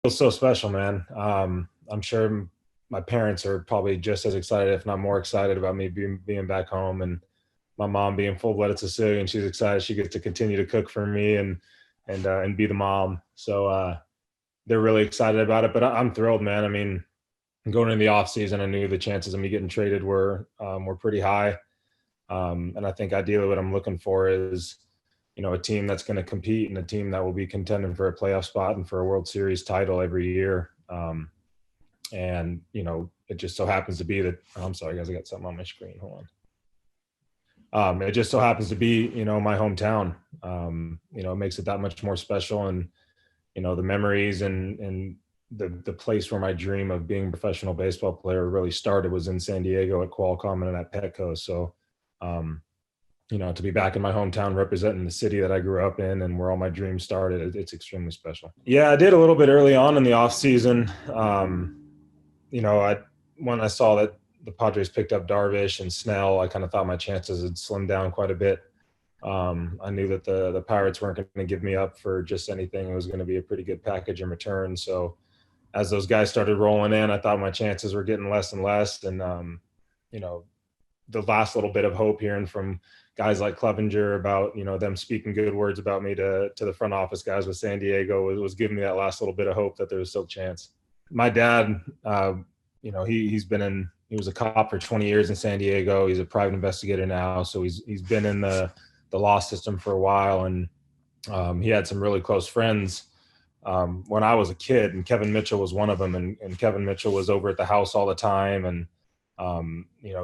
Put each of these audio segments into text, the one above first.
Feels so special, man. I'm sure my parents are probably just as excited, if not more excited, about me being back home, and my mom being full-blooded Sicilian. She's excited she gets to continue to cook for me and be the mom. So they're really excited about it. But I'm thrilled, man. I mean, going into the off season, I knew the chances of me getting traded were pretty high. And I think ideally what I'm looking for is, a team that's going to compete and a team that will be contending for a playoff spot and for a World Series title every year. And it just so happens to be that, I'm sorry, guys, I got something on my screen. Hold on. It just so happens to be, my hometown. It makes it that much more special. And, the memories and the place where my dream of being a professional baseball player really started was in San Diego at Qualcomm and at Petco. So, to be back in my hometown representing the city that I grew up in and where all my dreams started, it's extremely special. Yeah, I did a little bit early on in the off season. When I saw that the Padres picked up Darvish and Snell, I kind of thought my chances had slimmed down quite a bit. I knew that the Pirates weren't going to give me up for just anything. It was going to be a pretty good package in return. So as those guys started rolling in, I thought my chances were getting less and less. And, the last little bit of hope hearing from guys like Clevenger about, them speaking good words about me to the front office guys with San Diego was giving me that last little bit of hope that there was still a chance. My dad, he was a cop for 20 years in San Diego. He's a private investigator now. So he's been in the law system for a while. And he had some really close friends when I was a kid, and Kevin Mitchell was one of them. And Kevin Mitchell was over at the house all the time and,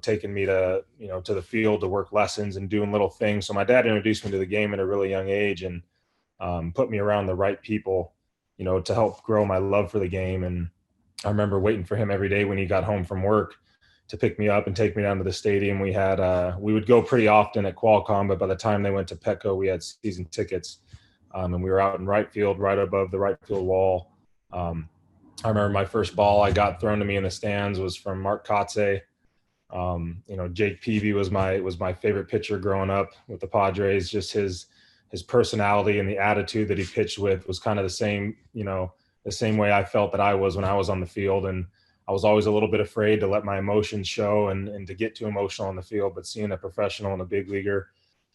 taking me to the field to work lessons and doing little things. So my dad introduced me to the game at a really young age and put me around the right people, to help grow my love for the game. And I remember waiting for him every day when he got home from work to pick me up and take me down to the stadium. We would go pretty often at Qualcomm, but by the time they went to Petco, we had season tickets. And we were out in right field, right above the right field wall. I remember my first ball I got thrown to me in the stands was from Mark Kotze. Jake Peavy was my favorite pitcher growing up with the Padres. Just his personality and the attitude that he pitched with was kind of the same way I felt that I was when I was on the field. And I was always a little bit afraid to let my emotions show and to get too emotional on the field. But seeing a professional and a big leaguer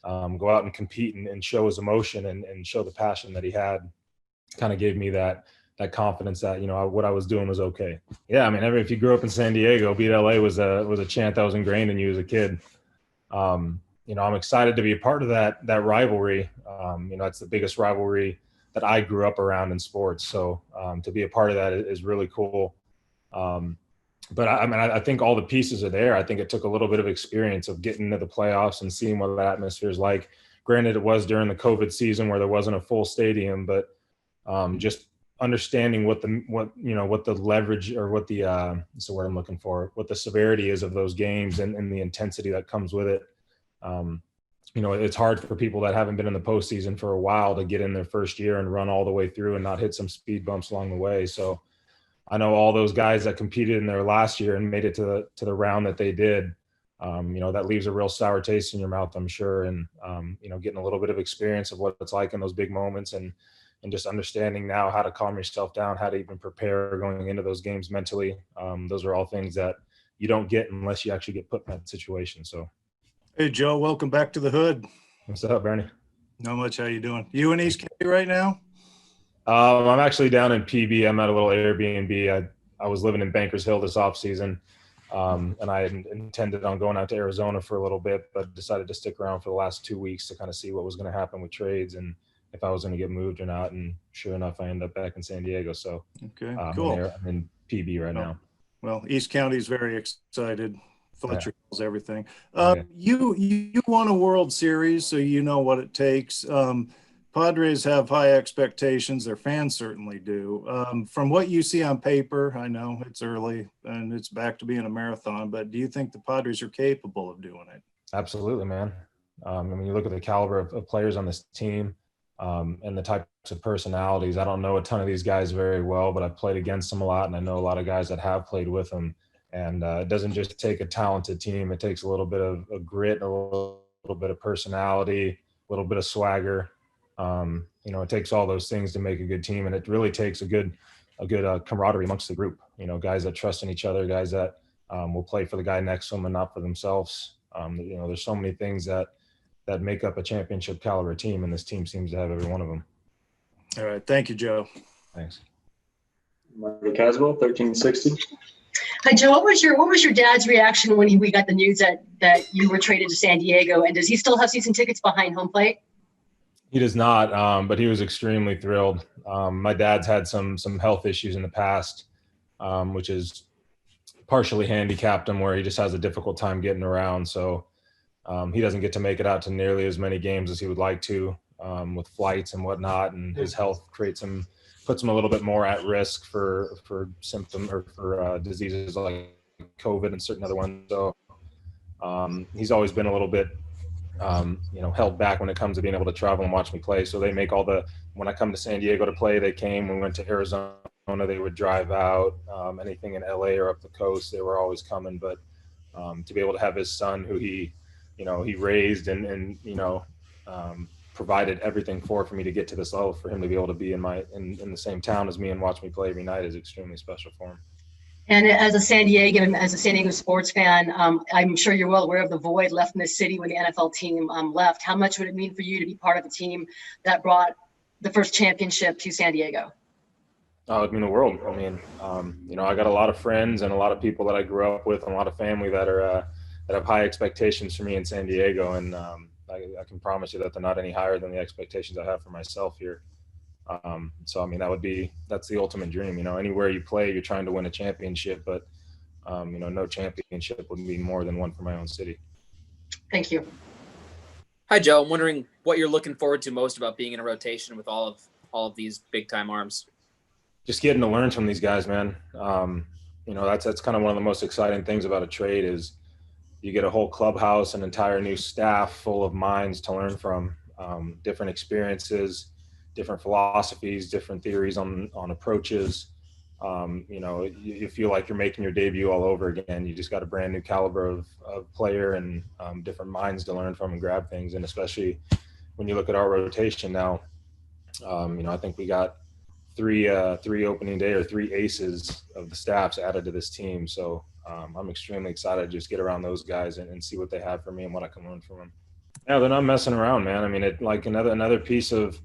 go out and compete and show his emotion and show the passion that he had kind of gave me that confidence that, what I was doing was okay. Yeah. I mean, if you grew up in San Diego, beat LA was a chant that was ingrained in you as a kid. I'm excited to be a part of that rivalry. It's the biggest rivalry that I grew up around in sports. So to be a part of that is really cool. But I think all the pieces are there. I think it took a little bit of experience of getting into the playoffs and seeing what the atmosphere is like. Granted, it was during the COVID season where there wasn't a full stadium, but just understanding what the leverage or what the what's the word I'm looking for, what the severity is of those games and the intensity that comes with it. It's hard for people that haven't been in the postseason for a while to get in their first year and run all the way through and not hit some speed bumps along the way. So I know all those guys that competed in their last year and made it to the round that they did. That leaves a real sour taste in your mouth, I'm sure. And, getting a little bit of experience of what it's like in those big moments and just understanding now how to calm yourself down, how to even prepare going into those games mentally. Those are all things that you don't get unless you actually get put in that situation. So. Hey, Joe, welcome back to the Hood. What's up, Bernie? Not much. How you doing? You in East County right now? I'm actually down in PB. I'm at a little Airbnb. I was living in Bankers Hill this off season, and I intended on going out to Arizona for a little bit, but decided to stick around for the last 2 weeks to kind of see what was going to happen with trades and if I was going to get moved or not. And sure enough, I ended up back in San Diego. So okay, cool. I'm in PB right now. Well, East County is very excited. Fletcher calls everything. Okay. You won a World Series, so you know what it takes. Padres have high expectations. Their fans certainly do. From what you see on paper, I know it's early and it's back to being a marathon, but do you think the Padres are capable of doing it? Absolutely, man. You look at the caliber of players on this team and the types of personalities. I don't know a ton of these guys very well, but I've played against them a lot, and I know a lot of guys that have played with them. And it doesn't just take a talented team. It takes a little bit of grit, a little bit of personality, a little bit of swagger. It takes all those things to make a good team, and it really takes a good camaraderie amongst the group. Guys that trust in each other, guys that will play for the guy next to them and not for themselves. There's so many things that make up a championship caliber team, and this team seems to have every one of them. All right. Thank you, Joe. Thanks. Marty Caswell, 1360. Hi, Joe. What was your dad's reaction when we got the news that you were traded to San Diego? And does he still have season tickets behind home plate? He does not, but he was extremely thrilled. My dad's had some health issues in the past, which is partially handicapped him, where he just has a difficult time getting around. So he doesn't get to make it out to nearly as many games as he would like to, with flights and whatnot. And his health puts him a little bit more at risk for symptom or for diseases like COVID and certain other ones. So he's always been a little bit, held back when it comes to being able to travel and watch me play. So they make when I come to San Diego to play, they came. We went to Arizona, they would drive out. Anything in LA or up the coast, they were always coming. But to be able to have his son, who he raised and provided everything for me to get to this level, for him to be able to be in the same town as me and watch me play every night is extremely special for him. And as a San Diego sports fan, I'm sure you're well aware of the void left in this city when the NFL team left. How much would it mean for you to be part of a team that brought the first championship to San Diego? Oh, it'd mean the world. I mean, I got a lot of friends and a lot of people that I grew up with and a lot of family that have high expectations for me in San Diego. And I can promise you that they're not any higher than the expectations I have for myself here. So, I mean, that's the ultimate dream. Anywhere you play, you're trying to win a championship, but, no championship would mean more than one for my own city. Thank you. Hi, Joe. I'm wondering what you're looking forward to most about being in a rotation with all of these big time arms. Just getting to learn from these guys, man. That's kind of one of the most exciting things about a trade is you get a whole clubhouse, an entire new staff full of minds to learn from, different experiences, different philosophies, different theories on approaches. You feel like you're making your debut all over again. You just got a brand new caliber of player and different minds to learn from and grab things. And especially when you look at our rotation now, I think we got three opening day or three aces of the staffs added to this team. So I'm extremely excited to just get around those guys and see what they have for me and what I can learn from them. Yeah, they're not messing around, man. I mean, it like another piece of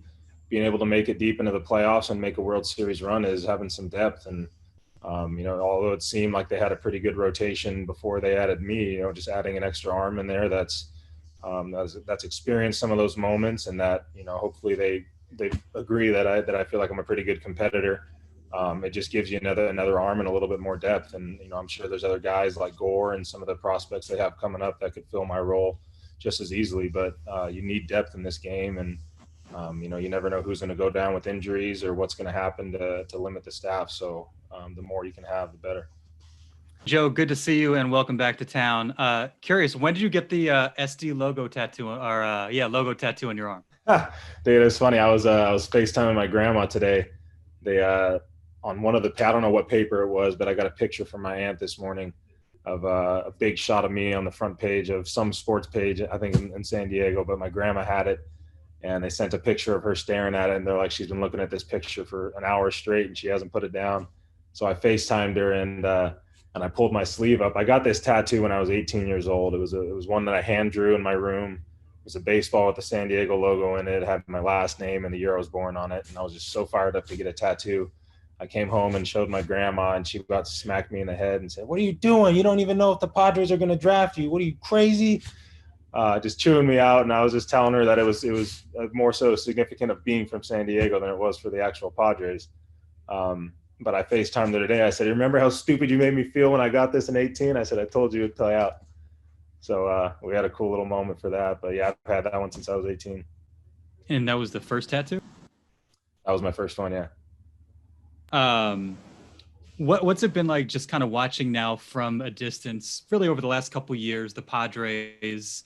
being able to make it deep into the playoffs and make a World Series run is having some depth. And, although it seemed like they had a pretty good rotation before they added me, just adding an extra arm in there that's experienced some of those moments, and that, hopefully they agree that I feel like I'm a pretty good competitor. It just gives you another arm and a little bit more depth. And, I'm sure there's other guys like Gore and some of the prospects they have coming up that could fill my role just as easily. But you need depth in this game. And, you never know who's going to go down with injuries or what's going to happen to limit the staff. So the more you can have, the better. Joe, good to see you and welcome back to town. Curious, when did you get the SD logo tattoo logo tattoo on your arm? Dude, it's funny. I was FaceTiming my grandma today. They on one of I don't know what paper it was, but I got a picture from my aunt this morning of a big shot of me on the front page of some sports page, I think in San Diego, but my grandma had it, and they sent a picture of her staring at it, and they're like, she's been looking at this picture for an hour straight and she hasn't put it down. So I FaceTimed her and I pulled my sleeve up. I got this tattoo when I was 18 years old. It was one that I hand drew in my room. It was a baseball with the San Diego logo in it. It had my last name and the year I was born on it. And I was just so fired up to get a tattoo. I came home and showed my grandma, and she about to smack me in the head and said, "What are you doing? You don't even know if the Padres are going to draft you. What are you, crazy?" Just chewing me out. And I was just telling her that it was more so significant of being from San Diego than it was for the actual Padres. But I FaceTimed her today. I said, "Remember how stupid you made me feel when I got this in 18? I said, "I told you it'd play out." So we had a cool little moment for that. But yeah, I've had that one since I was 18. And that was the first tattoo? That was my first one, yeah. What's it been like just kind of watching now from a distance, really over the last couple of years, the Padres,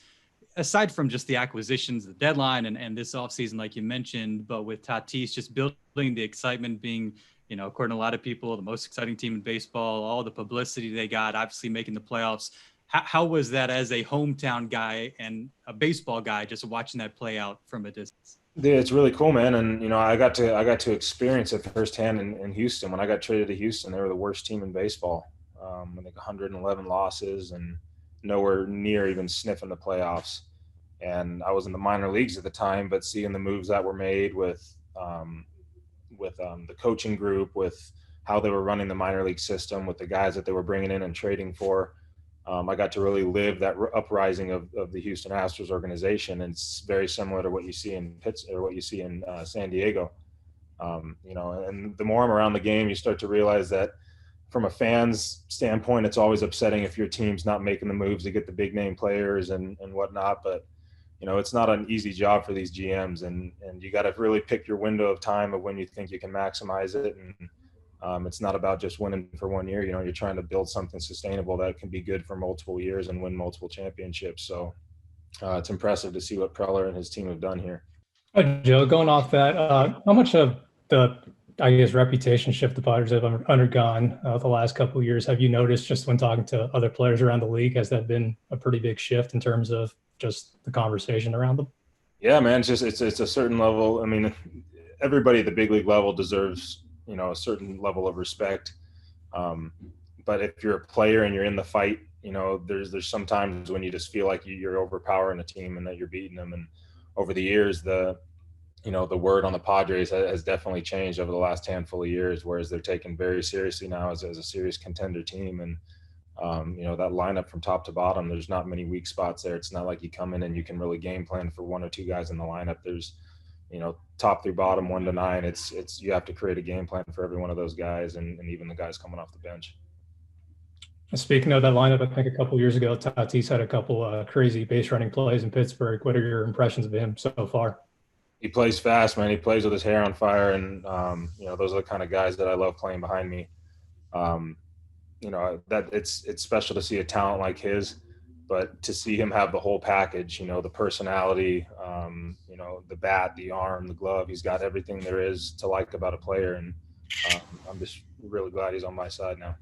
aside from just the acquisitions, the deadline and this offseason, like you mentioned, but with Tatis just building the excitement, being, according to a lot of people, the most exciting team in baseball, all the publicity they got, obviously making the playoffs. How was that as a hometown guy and a baseball guy, just watching that play out from a distance? Yeah, it's really cool, man. And I got to experience it firsthand in Houston. When I got traded to Houston, they were the worst team in baseball. I think 111 losses and nowhere near even sniffing the playoffs. And I was in the minor leagues at the time, but seeing the moves that were made with the coaching group, with how they were running the minor league system, with the guys that they were bringing in and trading for. I got to really live that uprising of the Houston Astros organization, and it's very similar to what you see in Pittsburgh or what you see in San Diego. And the more I'm around the game, you start to realize that from a fan's standpoint, it's always upsetting if your team's not making the moves to get the big name players and whatnot. But it's not an easy job for these GMs, and you got to really pick your window of time of when you think you can maximize it. And it's not about just winning for 1 year. You're trying to build something sustainable that can be good for multiple years and win multiple championships. So it's impressive to see what Preller and his team have done here. Joe, going off that, how much of the, I guess, reputation shift the Padres have undergone the last couple of years have you noticed just when talking to other players around the league? Has that been a pretty big shift in terms of just the conversation around them? Yeah, man, it's a certain level. I mean, everybody at the big league level deserves, a certain level of respect. But if you're a player and you're in the fight, there's some times when you just feel like you're overpowering a team and that you're beating them. And over the years, the word on the Padres has definitely changed over the last handful of years, whereas they're taken very seriously now as a serious contender team. And that lineup from top to bottom, there's not many weak spots there. It's not like you come in and you can really game plan for one or two guys in the lineup. There's, top through bottom, 1 to 9. It's you have to create a game plan for every one of those guys, and even the guys coming off the bench. Speaking of that lineup, I think a couple of years ago, Tatis had a couple crazy base running plays in Pittsburgh. What are your impressions of him so far? He plays fast, man. He plays with his hair on fire, and those are the kind of guys that I love playing behind me. That it's special to see a talent like his, but to see him have the whole package, the personality, the bat, the arm, the glove, he's got everything there is to like about a player. And I'm just really glad he's on my side now.